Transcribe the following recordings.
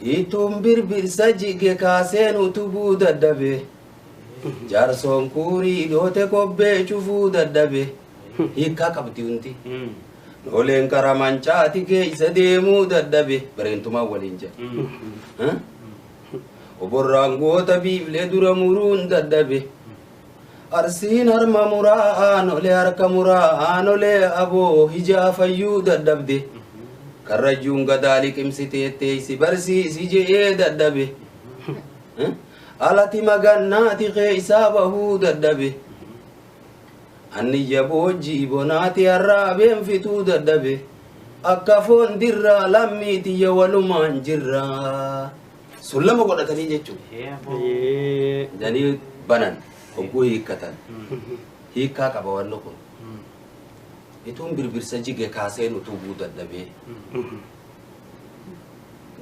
Itun birbirsa jige kaaseen utubuu dadhabe jaarsoon kuurii dhoote kobbee cufuu dadhabe hiikkaa qabdi hundi nooleen kara mancaati keeysa deemuu dadhabe bareentumaa waliin jedha oborraan goota biiflee dura muruun dadhabe arsiin harma muraa nolee harka muraa nolee aboo hijaa fayyuu dadhabde karrajuun gadaa liqimsiteetteeysi barsiisi je'ee dadhabe alati magannaati keeysaa bahuu dadhabe anniyya boojjii bonaati harraabeen fituu dadhabe akka foon dirraa lammiitiyya walumaan jirraa sun lama godhatanii jechuudha janii banan hogguu hiikkatan hiikkaa qaba wanno kun itun birbirsa jige kaaseen utubuu dadhabee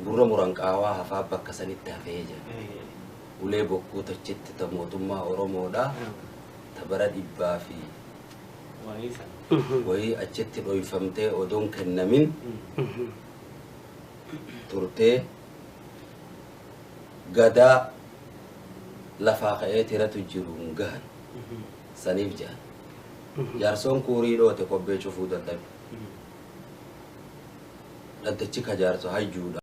gurra muranqaawaa hafaa bakka sanitti hafee jira ulee bokkuu tachitti ta mootummaa oromoodha ta bara dhibbaa fi wayii achitti dhoyfamtee odoon kennamin turtee gadaa lafaa ka'ee tiratu jiruun gahan saniif jahan jaarsoon kuurii dhoote kobbee cufuu dadhabe dhaddachi ka jaarso hayyuudha